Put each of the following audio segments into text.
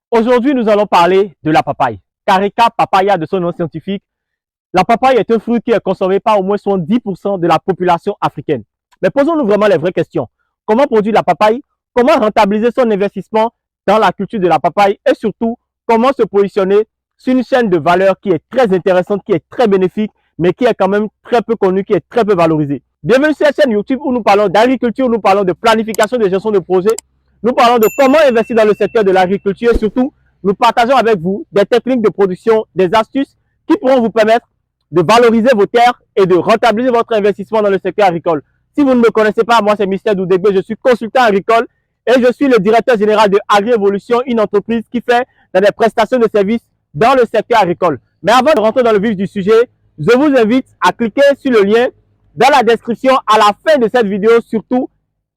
Aujourd'hui, nous allons parler de la papaye. Carica papaya de son nom scientifique. La papaye est un fruit qui est consommé par au moins 70% de la population africaine. Mais posons-nous vraiment les vraies questions. Comment produire la papaye? Comment rentabiliser son investissement dans la culture de la papaye? Et surtout, comment se positionner sur une chaîne de valeur qui est très intéressante, qui est très bénéfique, mais qui est quand même très peu connue, qui est très peu valorisée. Bienvenue sur la chaîne YouTube où nous parlons d'agriculture, nous parlons de planification, de gestion de projet. Nous parlons de comment investir dans le secteur de l'agriculture et surtout, nous partageons avec vous des techniques de production, des astuces qui pourront vous permettre de valoriser vos terres et de rentabiliser votre investissement dans le secteur agricole. Si vous ne me connaissez pas, moi c'est Mister Doudegbe, je suis consultant agricole et je suis le directeur général de AgriEvolution, une entreprise qui fait des prestations de services dans le secteur agricole. Mais avant de rentrer dans le vif du sujet, je vous invite à cliquer sur le lien dans la description à la fin de cette vidéo surtout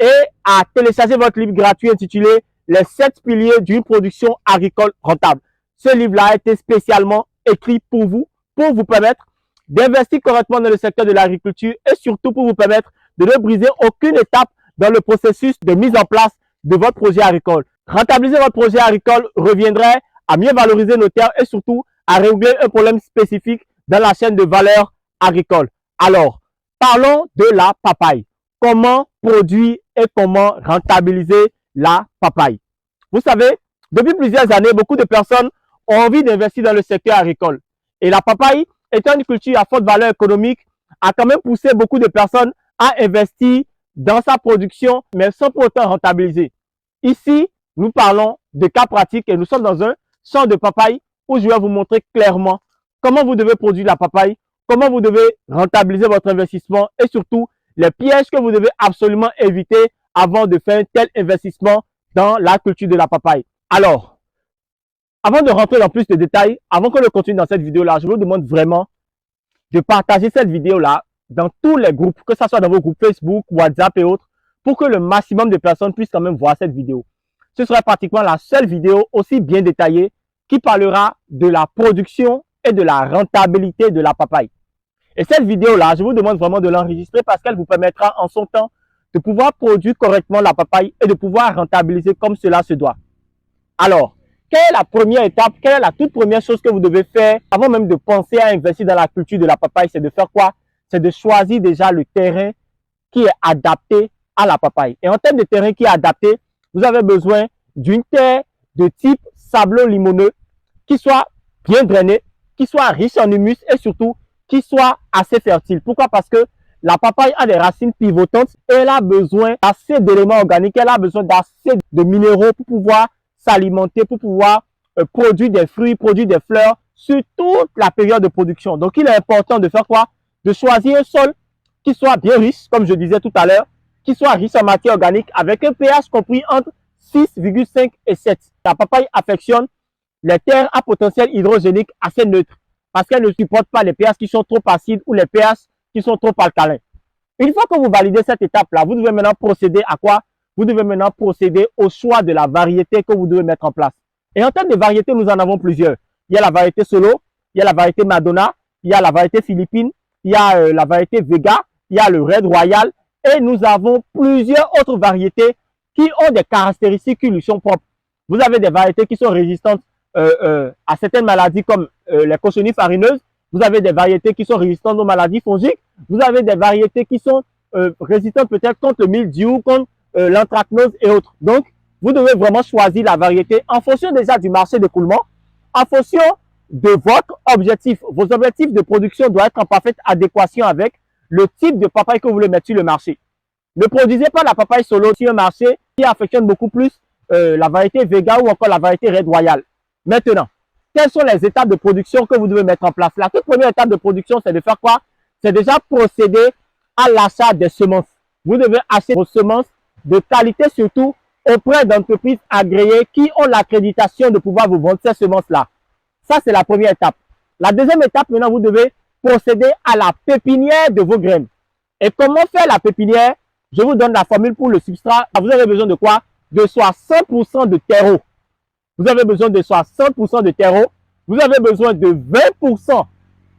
et à télécharger votre livre gratuit intitulé Les 7 piliers d'une production agricole rentable. Ce livre-là a été spécialement écrit pour vous permettre d'investir correctement dans le secteur de l'agriculture et surtout pour vous permettre de ne briser aucune étape dans le processus de mise en place de votre projet agricole. Rentabiliser votre projet agricole reviendrait à mieux valoriser nos terres et surtout à régler un problème spécifique dans la chaîne de valeur agricole. Alors, parlons de la papaye. Comment produire et comment rentabiliser la papaye? Vous savez, depuis plusieurs années, beaucoup de personnes ont envie d'investir dans le secteur agricole. Et la papaye, étant une culture à forte valeur économique, a quand même poussé beaucoup de personnes à investir dans sa production, mais sans pour autant rentabiliser. Ici, nous parlons de cas pratiques et nous sommes dans un champ de papaye où je vais vous montrer clairement comment vous devez produire la papaye, comment vous devez rentabiliser votre investissement et surtout les pièges que vous devez absolument éviter avant de faire un tel investissement dans la culture de la papaye. Alors, avant de rentrer dans plus de détails, avant qu'on ne continue dans cette vidéo-là, je vous demande vraiment de partager cette vidéo-là dans tous les groupes, que ce soit dans vos groupes Facebook, WhatsApp et autres, pour que le maximum de personnes puissent quand même voir cette vidéo. Ce sera pratiquement la seule vidéo aussi bien détaillée qui parlera de la production et de la rentabilité de la papaye. Et cette vidéo-là, je vous demande vraiment de l'enregistrer parce qu'elle vous permettra en son temps de pouvoir produire correctement la papaye et de pouvoir rentabiliser comme cela se doit. Alors, quelle est la première étape, quelle est la toute première chose que vous devez faire avant même de penser à investir dans la culture de la papaye? C'est de faire quoi? C'est de choisir déjà le terrain qui est adapté à la papaye. Et en termes de terrain qui est adapté, vous avez besoin d'une terre de type sablo-limoneux qui soit bien drainée, qui soit riche en humus et surtout qui soit assez fertile. Pourquoi? Parce que la papaye a des racines pivotantes et elle a besoin d'assez d'éléments organiques, elle a besoin d'assez de minéraux pour pouvoir s'alimenter, pour pouvoir produire des fruits, produire des fleurs sur toute la période de production. Donc, il est important de faire quoi? De choisir un sol qui soit bien riche, comme je disais tout à l'heure, qui soit riche en matière organique avec un pH compris entre 6,5 et 7. La papaye affectionne les terres à potentiel hydrogénique assez neutre parce qu'elle ne supporte pas les pH qui sont trop acides ou les pH qui sont trop alcalins. Une fois que vous validez cette étape-là, vous devez maintenant procéder à quoi? Vous devez maintenant procéder au choix de la variété que vous devez mettre en place. Et en termes de variété, nous en avons plusieurs. Il y a la variété Solo, il y a la variété Madonna, il y a la variété Philippine, il y a la variété Vega, il y a le Red Royal et nous avons plusieurs autres variétés qui ont des caractéristiques qui lui sont propres. Vous avez des variétés qui sont résistantes à certaines maladies comme les cochenilles farineuses. Vous avez des variétés qui sont résistantes aux maladies fongiques. Vous avez des variétés qui sont résistantes peut-être contre le mildiou, contre l'anthracnose et autres. Donc, vous devez vraiment choisir la variété en fonction déjà du marché d'écoulement, en fonction de votre objectif. Vos objectifs de production doivent être en parfaite adéquation avec le type de papaye que vous voulez mettre sur le marché. Ne produisez pas la papaye Solo sur un marché qui affectionne beaucoup plus la variété Vega ou encore la variété Red Royal. Maintenant, quelles sont les étapes de production que vous devez mettre en place? La toute première étape de production, c'est de faire quoi? C'est déjà procéder à l'achat des semences. Vous devez acheter vos semences de qualité surtout auprès d'entreprises agréées qui ont l'accréditation de pouvoir vous vendre ces semences-là. Ça, c'est la première étape. La deuxième étape, maintenant, vous devez procéder à la pépinière de vos graines. Et comment faire la pépinière? Je vous donne la formule pour le substrat. Vous avez besoin de quoi? De 60% de terreau. Vous avez besoin de 60% de terreau. Vous avez besoin de 20%.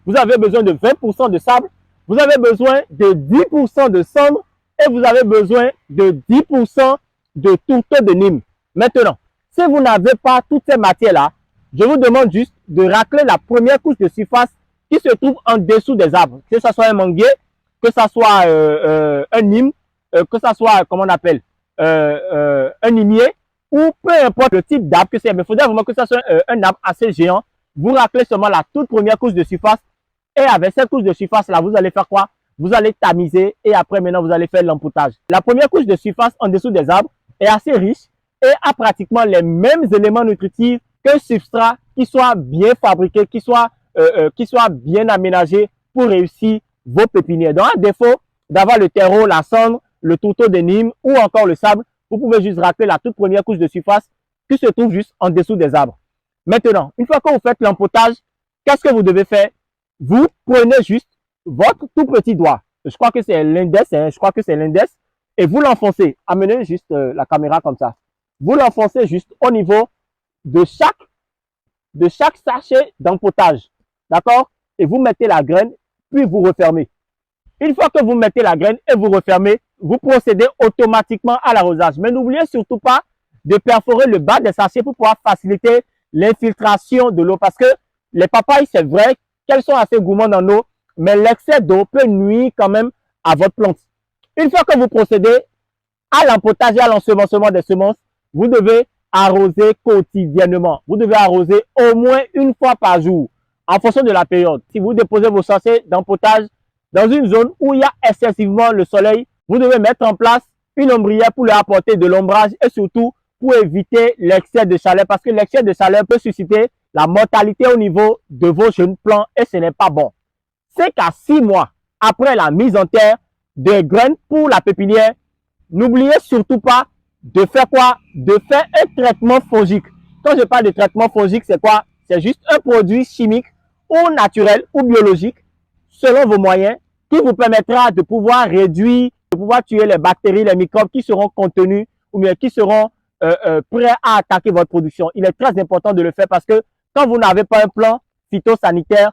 Vous avez besoin de 20% de sable. Vous avez besoin de 10% de cendre. Et vous avez besoin de 10% de tourteau de Nîmes. Maintenant, Si vous n'avez pas toutes ces matières-là, je vous demande juste de racler la première couche de surface qui se trouve en dessous des arbres. Que ce soit un manguier, que ce soit un nîmes, que ce soit, comment on appelle, un nimier, ou peu importe le type d'arbre que c'est. Mais il faudrait vraiment que ce soit un arbre assez géant. Vous raclez seulement la toute première couche de surface. Et avec cette couche de surface-là, vous allez faire quoi? Vous allez tamiser et après, maintenant, vous allez faire l'empoutage. La première couche de surface en dessous des arbres est assez riche et a pratiquement les mêmes éléments nutritifs qu'un substrat qui soit bien fabriqué, qui soit bien aménagé pour réussir vos pépinières. Donc, à défaut d'avoir le terreau, la cendre, le tourteau de Nîmes ou encore le sable, vous pouvez juste racler la toute première couche de surface qui se trouve juste en dessous des arbres. Maintenant, une fois que vous faites l'empottage, qu'est-ce que vous devez faire? Vous prenez juste votre tout petit doigt. Je crois que c'est l'index, et vous l'enfoncez. Amenez juste la caméra comme ça. Vous l'enfoncez juste au niveau de chaque sachet d'empotage. D'accord? Et vous mettez la graine, puis vous refermez. Une fois que vous mettez la graine et vous refermez, vous procédez automatiquement à l'arrosage. Mais n'oubliez surtout pas de perforer le bas des sachets pour pouvoir faciliter l'infiltration de l'eau. Parce que les papayes, c'est vrai qu'elles sont assez gourmandes en eau, mais l'excès d'eau peut nuire quand même à votre plante. Une fois que vous procédez à l'empotage et à l'ensemencement des semences, vous devez arroser quotidiennement. Vous devez arroser au moins une fois par jour, en fonction de la période. Si vous déposez vos sachets d'empotage dans une zone où il y a excessivement le soleil, vous devez mettre en place une ombrière pour leur apporter de l'ombrage et surtout pour éviter l'excès de chaleur, parce que l'excès de chaleur peut susciter la mortalité au niveau de vos jeunes plants et ce n'est pas bon. C'est qu'à 6 mois après la mise en terre des graines pour la pépinière, n'oubliez surtout pas de faire quoi? De faire un traitement fongique. Quand je parle de traitement fongique, c'est quoi? C'est juste un produit chimique ou naturel ou biologique, selon vos moyens, qui vous permettra de pouvoir réduire, de pouvoir tuer les bactéries, les microbes qui seront contenus ou bien qui seront prêts à attaquer votre production. Il est très important de le faire parce que quand vous n'avez pas un plan phytosanitaire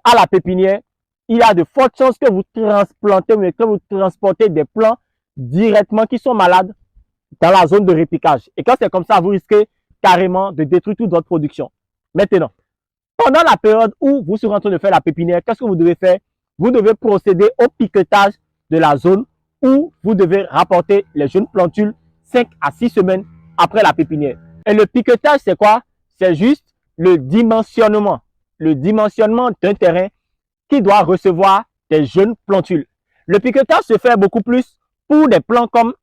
à la pépinière, il y a de fortes chances que vous transplantez ou que vous transportez des plants directement qui sont malades dans la zone de répiquage. Et quand c'est comme ça, vous risquez carrément de détruire toute votre production. Maintenant, pendant la période où vous serez en train de faire la pépinière, qu'est-ce que vous devez faire? Vous devez procéder au piquetage de la zone où vous devez rapporter les jeunes plantules 5 à 6 semaines après la pépinière. Et le piquetage, c'est quoi? C'est juste le dimensionnement d'un terrain qui doit recevoir des jeunes plantules. Le piquetage se fait beaucoup plus pour des plants comme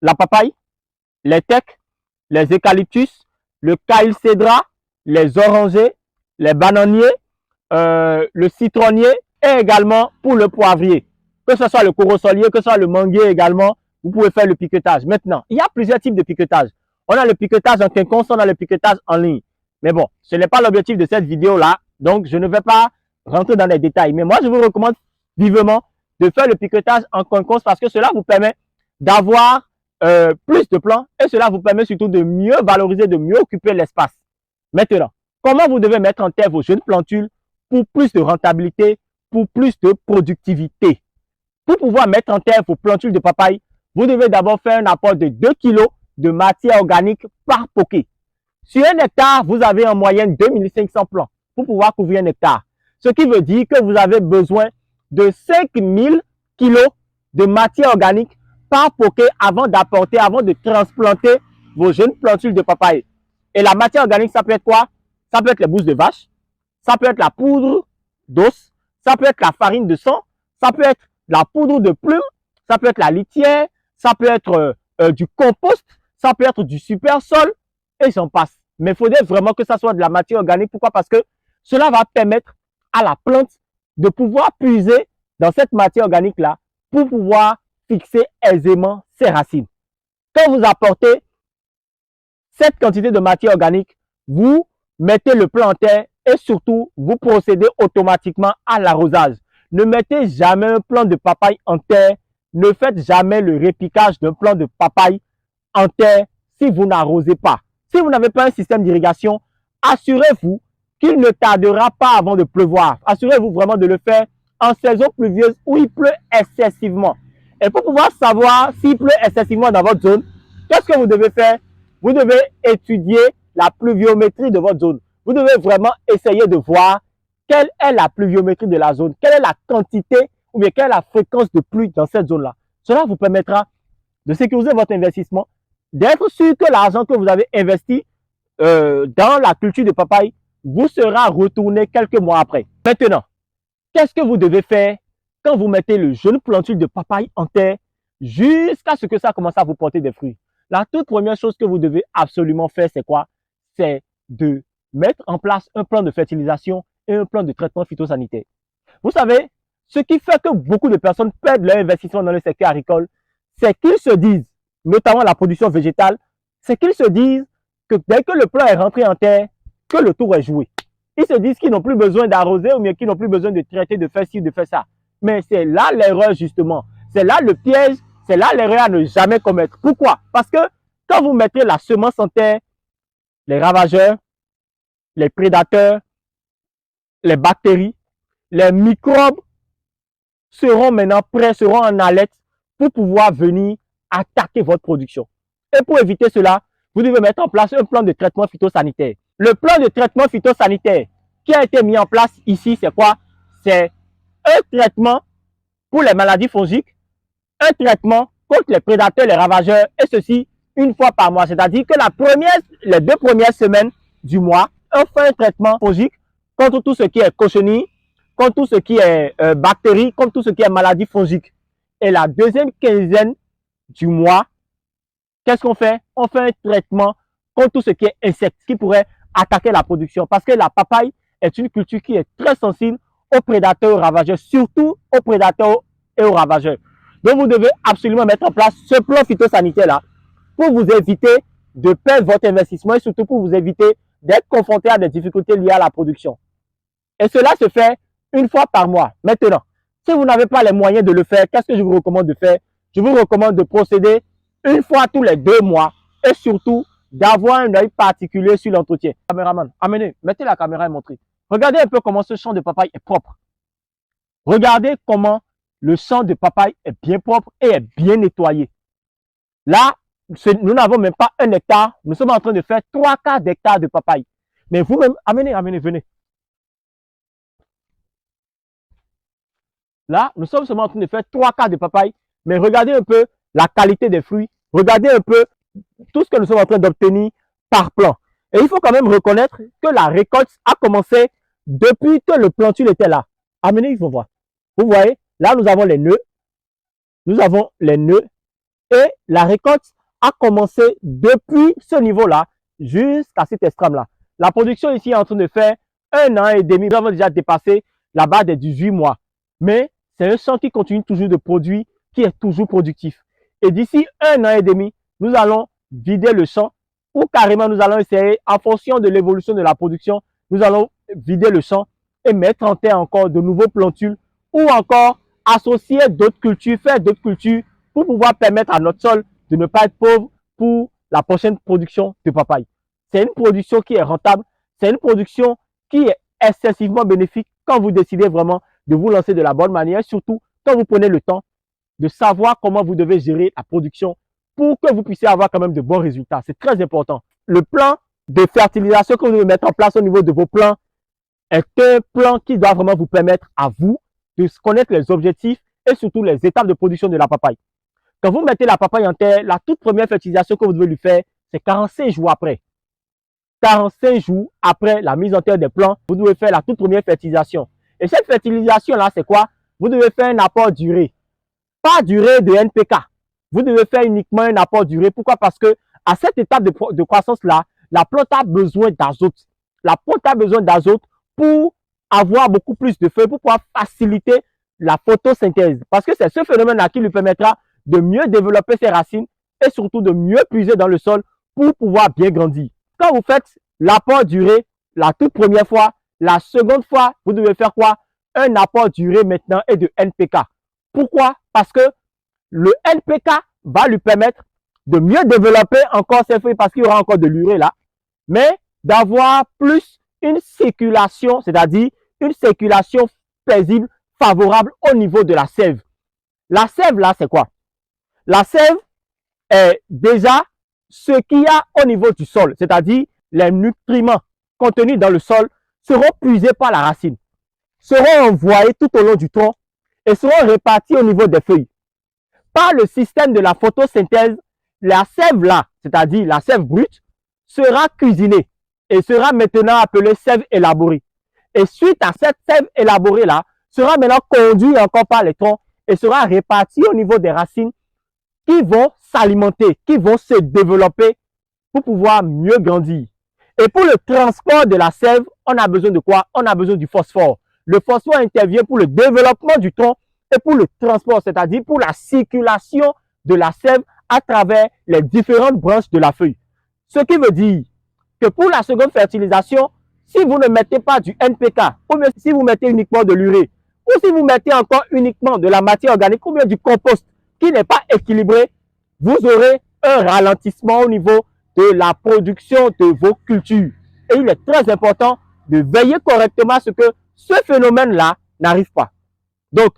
la papaye, les tecs, les eucalyptus, le caïlcédra, les orangers, les bananiers, le citronnier et également pour le poivrier. Que ce soit le corosolier, que ce soit le manguier également, vous pouvez faire le piquetage. Maintenant, il y a plusieurs types de piquetage. On a le piquetage en quinconce, on a le piquetage en ligne. Mais bon, ce n'est pas l'objectif de cette vidéo-là, donc je ne vais pas rentrer dans les détails. Mais moi, je vous recommande vivement de faire le piquetage en quinconce parce que cela vous permet d'avoir plus de plants et cela vous permet surtout de mieux valoriser, de mieux occuper l'espace. Maintenant, comment vous devez mettre en terre vos jeunes plantules pour plus de rentabilité, pour plus de productivité? Pour pouvoir mettre en terre vos plantules de papaye, vous devez d'abord faire un apport de 2 kg de matière organique par poquet. Sur un hectare, vous avez en moyenne 2500 plants pour pouvoir couvrir un hectare. Ce qui veut dire que vous avez besoin de 5000 kg de matière organique par poquet avant d'apporter, avant de transplanter vos jeunes plantules de papaye. Et la matière organique, ça peut être quoi? Ça peut être les bousses de vache, ça peut être la poudre d'os, ça peut être la farine de sang, ça peut être la poudre de plume, ça peut être la litière, ça peut être du compost, ça peut être du super sol, et j'en passe. Mais il faudrait vraiment que ça soit de la matière organique. Pourquoi? Parce que cela va permettre à la plante de pouvoir puiser dans cette matière organique-là pour pouvoir fixer aisément ses racines. Quand vous apportez cette quantité de matière organique, vous mettez le plant en terre et surtout, vous procédez automatiquement à l'arrosage. Ne mettez jamais un plant de papaye en terre. Ne faites jamais le répiquage d'un plant de papaye en terre si vous n'arrosez pas. Si vous n'avez pas un système d'irrigation, assurez-vous qu'il ne tardera pas avant de pleuvoir. Assurez-vous vraiment de le faire en saison pluvieuse où il pleut excessivement. Et pour pouvoir savoir s'il pleut excessivement dans votre zone, qu'est-ce que vous devez faire? Vous devez étudier la pluviométrie de votre zone. Vous devez vraiment essayer de voir quelle est la pluviométrie de la zone, quelle est la quantité ou bien quelle est la fréquence de pluie dans cette zone-là. Cela vous permettra de sécuriser votre investissement, d'être sûr que l'argent que vous avez investi dans la culture de papaye vous sera retourné quelques mois après. Maintenant, qu'est-ce que vous devez faire quand vous mettez le jeune plantule de papaye en terre jusqu'à ce que ça commence à vous porter des fruits? La toute première chose que vous devez absolument faire, c'est quoi? C'est de mettre en place un plan de fertilisation et un plan de traitement phytosanitaire. Vous savez, ce qui fait que beaucoup de personnes perdent leur investissement dans le secteur agricole, c'est qu'ils se disent, notamment la production végétale, c'est qu'ils se disent que dès que le plan est rentré en terre, que le tour est joué. Ils se disent qu'ils n'ont plus besoin d'arroser ou bien qu'ils n'ont plus besoin de traiter, de faire ci, de faire ça. Mais c'est là l'erreur justement. C'est là le piège, c'est là l'erreur à ne jamais commettre. Pourquoi? Parce que quand vous mettez la semence en terre, les ravageurs, les prédateurs, les bactéries, les microbes seront maintenant prêts, seront en alerte pour pouvoir venir attaquer votre production. Et pour éviter cela, vous devez mettre en place un plan de traitement phytosanitaire. Le plan de traitement phytosanitaire qui a été mis en place ici, c'est quoi? C'est un traitement pour les maladies fongiques, un traitement contre les prédateurs, les ravageurs, et ceci une fois par mois. C'est-à-dire que les 2 premières semaines du mois, on fait un traitement fongique contre tout ce qui est cochenille, contre tout ce qui est bactéries, contre tout ce qui est maladie fongique. Et la deuxième quinzaine du mois, qu'est-ce qu'on fait? On fait un traitement contre tout ce qui est insectes qui pourrait attaquer la production. Parce que la papaye est une culture qui est très sensible aux prédateurs, aux ravageurs, surtout aux prédateurs et aux ravageurs. Donc, vous devez absolument mettre en place ce plan phytosanitaire-là pour vous éviter de perdre votre investissement et surtout pour vous éviter d'être confronté à des difficultés liées à la production. Et cela se fait une fois par mois. Maintenant, si vous n'avez pas les moyens de le faire, qu'est-ce que je vous recommande de faire? Je vous recommande de procéder une fois tous les 2 mois et surtout d'avoir un œil particulier sur l'entretien. Caméraman, amenez, mettez la caméra et montrez. Regardez un peu comment ce champ de papaye est propre. Regardez comment le champ de papaye est bien propre et est bien nettoyé. Là, nous n'avons même pas 1 hectare. Nous sommes en train de faire 3/4 d'hectare de papaye. Mais vous-même, amenez, venez. Là, nous sommes seulement en train de faire 3/4 de papaye. Mais regardez un peu la qualité des fruits. Regardez un peu tout ce que nous sommes en train d'obtenir par plan. Et il faut quand même reconnaître que la récolte a commencé depuis que le plantule était là. Amenez, il faut voir. Vous voyez, là, nous avons les nœuds. Nous avons les nœuds. Et la récolte a commencé depuis ce niveau-là jusqu'à cet extrême-là. La production ici est en train de faire 1 an et demi. Nous avons déjà dépassé la barre des 18 mois. Mais c'est un champ qui continue toujours de produire, qui est toujours productif. Et d'ici 1 an et demi, nous allons vider le champ ou carrément nous allons essayer, en fonction de l'évolution de la production, nous allons vider le champ et mettre en terre encore de nouveaux plantules ou encore associer d'autres cultures, faire d'autres cultures pour pouvoir permettre à notre sol de ne pas être pauvre pour la prochaine production de papaye. C'est une production qui est rentable, c'est une production qui est excessivement bénéfique quand vous décidez vraiment de vous lancer de la bonne manière, surtout quand vous prenez le temps de savoir comment vous devez gérer la production pour que vous puissiez avoir quand même de bons résultats. C'est très important. Le plan de fertilisation que vous devez mettre en place au niveau de vos plants est un plan qui doit vraiment vous permettre à vous de connaître les objectifs et surtout les étapes de production de la papaye. Quand vous mettez la papaye en terre, la toute première fertilisation que vous devez lui faire, c'est 45 jours après. 45 jours après la mise en terre des plants, vous devez faire la toute première fertilisation. Et cette fertilisation-là, c'est quoi? Vous devez faire un apport d'urée. Pas d'urée de NPK. Vous devez faire uniquement un apport d'urée. Pourquoi? Parce que à cette étape de croissance-là, la plante a besoin d'azote. La plante a besoin d'azote pour avoir beaucoup plus de feuilles, pour pouvoir faciliter la photosynthèse. Parce que c'est ce phénomène-là qui lui permettra de mieux développer ses racines et surtout de mieux puiser dans le sol pour pouvoir bien grandir. Quand vous faites l'apport d'urée la toute première fois, la seconde fois, vous devez faire quoi? Un apport d'urée maintenant et de NPK. Pourquoi? Parce que le NPK va lui permettre de mieux développer encore ses feuilles parce qu'il y aura encore de l'urée là, mais d'avoir plus une circulation, c'est-à-dire une circulation paisible, favorable au niveau de la sève. La sève là, c'est quoi? La sève est déjà ce qu'il y a au niveau du sol, c'est-à-dire les nutriments contenus dans le sol, seront puisés par la racine, seront envoyés tout au long du tronc et seront répartis au niveau des feuilles. Par le système de la photosynthèse, la sève là, c'est-à-dire la sève brute, sera cuisinée et sera maintenant appelée sève élaborée. Et suite à cette sève élaborée là, sera maintenant conduite encore par les troncs et sera répartie au niveau des racines qui vont s'alimenter, qui vont se développer pour pouvoir mieux grandir. Et pour le transport de la sève, on a besoin de quoi? On a besoin du phosphore. Le phosphore intervient pour le développement du tronc et pour le transport, c'est-à-dire pour la circulation de la sève à travers les différentes branches de la feuille. Ce qui veut dire que pour la seconde fertilisation, si vous ne mettez pas du NPK, ou bien si vous mettez uniquement de l'urée, ou si vous mettez encore uniquement de la matière organique, ou bien du compost qui n'est pas équilibré, vous aurez un ralentissement au niveau de la production de vos cultures. Et il est très important de veiller correctement à ce que ce phénomène-là n'arrive pas. Donc,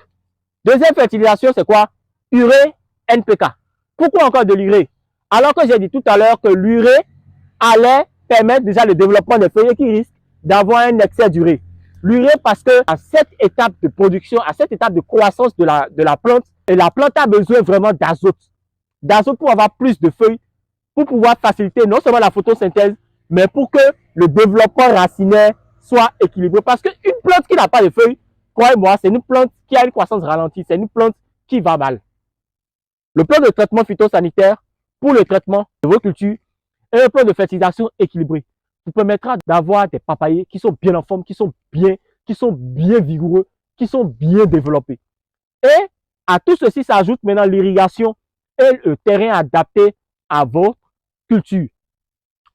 deuxième fertilisation, c'est quoi? Urée, NPK. Pourquoi encore de l'urée? Alors que j'ai dit tout à l'heure que l'urée allait permettre déjà le développement des feuilles qui risquent d'avoir un excès d'urée. L'urée parce que à cette étape de production, à cette étape de croissance de la plante, et la plante a besoin vraiment d'azote. D'azote pour avoir plus de feuilles, pour pouvoir faciliter non seulement la photosynthèse, mais pour que le développement racinaire soit équilibré. Parce qu'une plante qui n'a pas de feuilles, croyez-moi, c'est une plante qui a une croissance ralentie, c'est une plante qui va mal. Le plan de traitement phytosanitaire pour le traitement de vos cultures et un plan de fertilisation équilibré vous permettra d'avoir des papayers qui sont bien en forme, qui sont bien vigoureux, qui sont bien développés. Et à tout ceci s'ajoute maintenant l'irrigation et le terrain adapté à votre culture.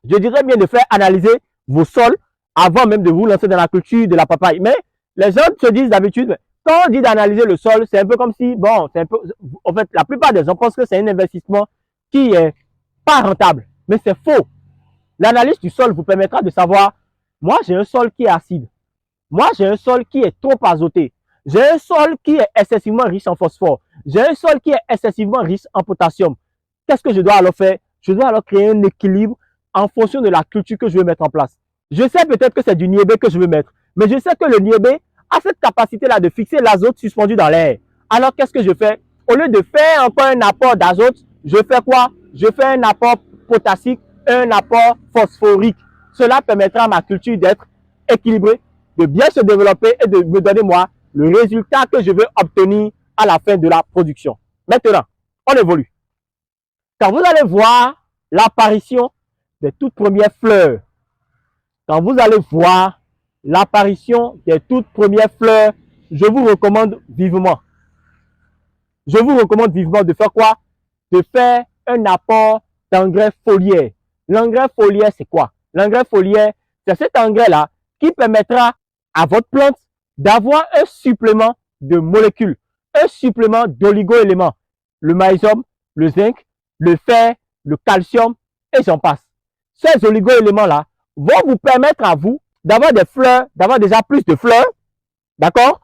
Je dirais bien de faire analyser vos sols avant même de vous lancer dans la culture de la papaye. Mais les gens se disent d'habitude, quand on dit d'analyser le sol, c'est un peu comme si, bon, c'est un peu, en fait, la plupart des gens pensent que c'est un investissement qui est pas rentable. Mais c'est faux. L'analyse du sol vous permettra de savoir, moi j'ai un sol qui est acide. Moi j'ai un sol qui est trop azoté. J'ai un sol qui est excessivement riche en phosphore. J'ai un sol qui est excessivement riche en potassium. Qu'est-ce que je dois alors faire? Je dois alors créer un équilibre en fonction de la culture que je veux mettre en place. Je sais peut-être que c'est du niébé que je veux mettre, mais je sais que le niébé a cette capacité-là de fixer l'azote suspendu dans l'air. Alors qu'est-ce que je fais? Au lieu de faire encore un apport d'azote, je fais quoi? Je fais un apport potassique, un apport phosphorique. Cela permettra à ma culture d'être équilibrée, de bien se développer et de me donner moi le résultat que je veux obtenir à la fin de la production. Maintenant, on évolue. Quand vous allez voir l'apparition des toutes premières fleurs, quand vous allez voir l'apparition des toutes premières fleurs, je vous recommande vivement de faire quoi? De faire un apport d'engrais foliaire. L'engrais foliaire, c'est quoi? L'engrais foliaire, c'est cet engrais-là qui permettra à votre plante d'avoir un supplément de molécules, un supplément d'oligo-éléments, le magnésium, le zinc, le fer, le calcium et j'en passe. Ces oligo-éléments-là vont vous permettre à vous d'avoir des fleurs, d'avoir déjà plus de fleurs, d'accord?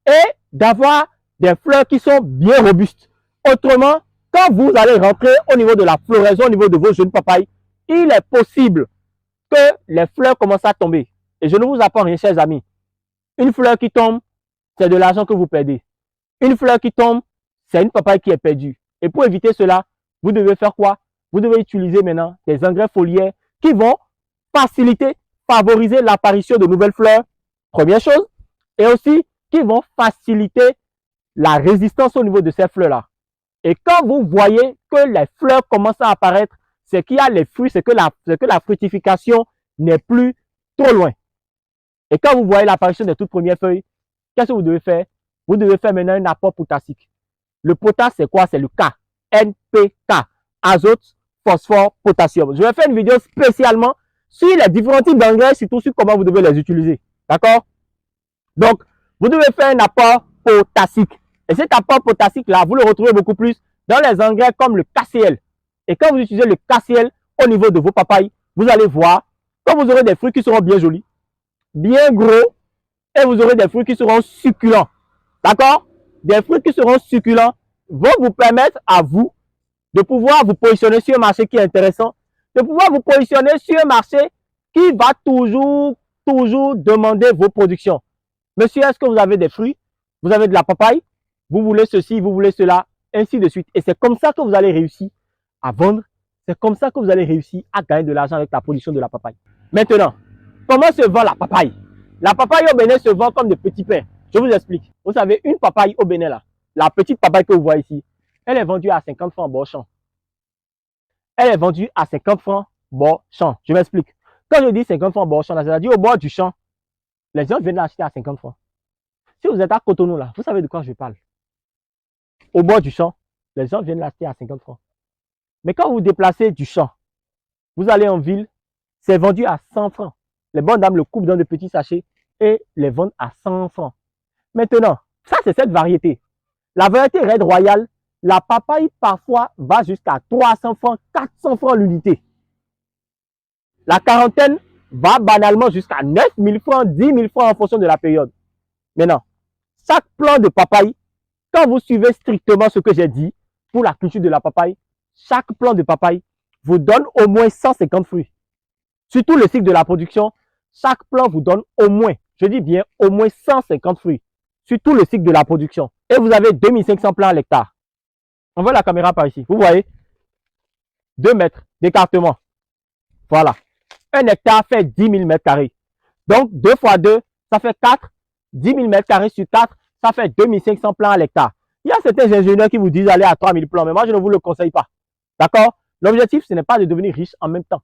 Et d'avoir des fleurs qui sont bien robustes. Autrement, quand vous allez rentrer au niveau de la floraison, au niveau de vos jeunes papayes, il est possible que les fleurs commencent à tomber. Et je ne vous apprends rien, chers amis. Une fleur qui tombe, c'est de l'argent que vous perdez. Une fleur qui tombe, c'est une papaye qui est perdue. Et pour éviter cela, vous devez faire quoi? Vous devez utiliser maintenant des engrais foliaires qui vont faciliter, favoriser l'apparition de nouvelles fleurs, première chose, et aussi qui vont faciliter la résistance au niveau de ces fleurs-là. Et quand vous voyez que les fleurs commencent à apparaître, c'est qu'il y a les fruits, c'est que la fructification n'est plus trop loin. Et quand vous voyez l'apparition des toutes premières feuilles, qu'est-ce que vous devez faire? Vous devez faire maintenant un apport potassique. Le potasse, c'est quoi? C'est le K. NPK. Azote, phosphore, potassium. Je vais faire une vidéo spécialement sur les différents types d'engrais, surtout sur comment vous devez les utiliser. D'accord? Donc, vous devez faire un apport potassique. Et cet apport potassique-là, vous le retrouvez beaucoup plus dans les engrais comme le KCl. Et quand vous utilisez le KCl au niveau de vos papayes, vous allez voir que vous aurez des fruits qui seront bien jolis, bien gros, et vous aurez des fruits qui seront succulents. D'accord? Des fruits qui seront succulents vont vous permettre à vous de pouvoir vous positionner sur un marché qui est intéressant, de pouvoir vous positionner sur un marché qui va toujours demander vos productions. Monsieur, est-ce que vous avez des fruits? Vous avez de la papaye? Vous voulez ceci, vous voulez cela, ainsi de suite. Et c'est comme ça que vous allez réussir à vendre. C'est comme ça que vous allez réussir à gagner de l'argent avec la production de la papaye. Maintenant, comment se vend la papaye? La papaye au Bénin se vend comme des petits pains. Je vous explique. Vous savez, une papaye au Bénin, là, la petite papaye que vous voyez ici, elle est vendue à 50 francs bon champ. Elle est vendue à 50 francs bon champ. Je m'explique. Quand je dis 50 francs bon champ, c'est-à-dire au bord du champ, les gens viennent l'acheter à 50 francs. Si vous êtes à Cotonou, là, vous savez de quoi je parle. Au bord du champ, les gens viennent l'acheter à 50 francs. Mais quand vous vous déplacez du champ, vous allez en ville, c'est vendu à 100 francs. Les bonnes dames le coupent dans de petits sachets et les vendent à 100 francs. Maintenant, ça c'est cette variété. La variété Red Royal, la papaye parfois va jusqu'à 300 francs, 400 francs l'unité. La quarantaine va banalement jusqu'à 9 000 francs, 10 000 francs en fonction de la période. Maintenant, chaque plant de papaye, quand vous suivez strictement ce que j'ai dit pour la culture de la papaye, chaque plant de papaye vous donne au moins 150 fruits. Sur tout le cycle de la production, chaque plant vous donne au moins, je dis bien au moins 150 fruits. Sur tout le cycle de la production. Et vous avez 2500 plants à l'hectare. On voit la caméra par ici. Vous voyez 2 mètres d'écartement. Voilà. Un hectare fait 10 000 mètres carrés. Donc, 2 fois 2, ça fait 4. 10 000 mètres carrés sur 4, ça fait 2500 plants à l'hectare. Il y a certains ingénieurs qui vous disent d'aller à 3000 plants, mais moi, je ne vous le conseille pas. D'accord? L'objectif, ce n'est pas de devenir riche en même temps.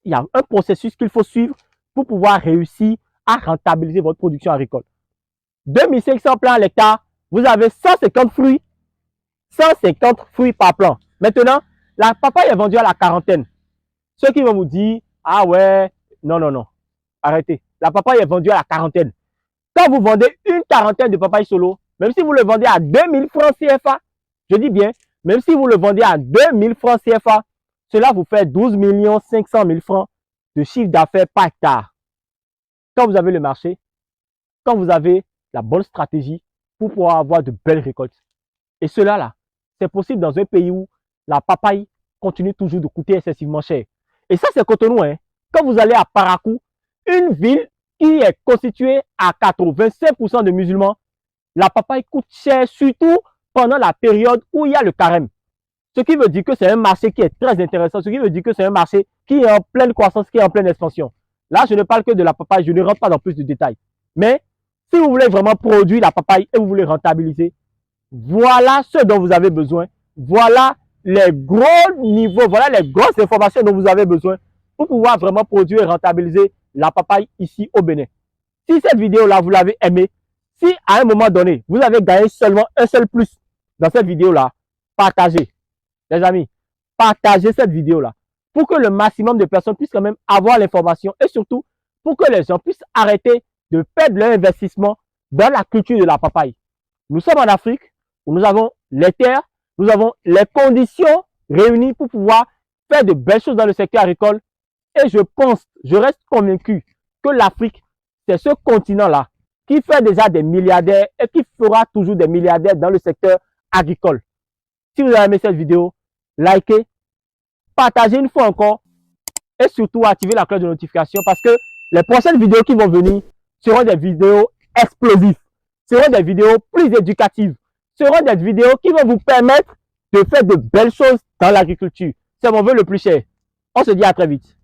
Il y a un processus qu'il faut suivre pour pouvoir réussir à rentabiliser votre production agricole. 2500 plants à l'hectare, vous avez 150 fruits. 150 fruits par plant. Maintenant, la papaye est vendue à la quarantaine. Ceux qui vont vous dire, ah ouais, non, non, non, arrêtez. La papaye est vendue à la quarantaine. Quand vous vendez une quarantaine de papaye solo, même si vous le vendez à 2000 francs CFA, je dis bien, même si vous le vendez à 2000 francs CFA, cela vous fait 12 500 000 francs de chiffre d'affaires par hectare. Quand vous avez le marché, quand vous avez la bonne stratégie pour pouvoir avoir de belles récoltes. Et cela là, c'est possible dans un pays où la papaye continue toujours de coûter excessivement cher. Et ça, c'est Cotonou. Hein. Quand vous allez à Parakou, une ville qui est constituée à 85% de musulmans, la papaye coûte cher, surtout pendant la période où il y a le carême. Ce qui veut dire que c'est un marché qui est très intéressant, ce qui veut dire que c'est un marché qui est en pleine croissance, qui est en pleine expansion. Là, je ne parle que de la papaye, je ne rentre pas dans plus de détails. Mais si vous voulez vraiment produire la papaye et vous voulez rentabiliser, voilà ce dont vous avez besoin. Voilà les gros niveaux, voilà les grosses informations dont vous avez besoin pour pouvoir vraiment produire et rentabiliser la papaye ici au Bénin. Si cette vidéo-là, vous l'avez aimée, si à un moment donné, vous avez gagné seulement un seul plus dans cette vidéo-là, partagez. Les amis, partagez cette vidéo-là pour que le maximum de personnes puissent quand même avoir l'information et surtout pour que les gens puissent arrêter de perdre leur investissement dans la culture de la papaye. Nous sommes en Afrique où nous avons les terres, nous avons les conditions réunies pour pouvoir faire de belles choses dans le secteur agricole. Et je reste convaincu que l'Afrique, c'est ce continent-là qui fait déjà des milliardaires et qui fera toujours des milliardaires dans le secteur agricole. Si vous avez aimé cette vidéo, likez, partagez une fois encore et surtout activez la cloche de notification parce que les prochaines vidéos qui vont venir seront des vidéos explosives, seront des vidéos plus éducatives, seront des vidéos qui vont vous permettre de faire de belles choses dans l'agriculture. C'est mon vœu le plus cher. On se dit à très vite.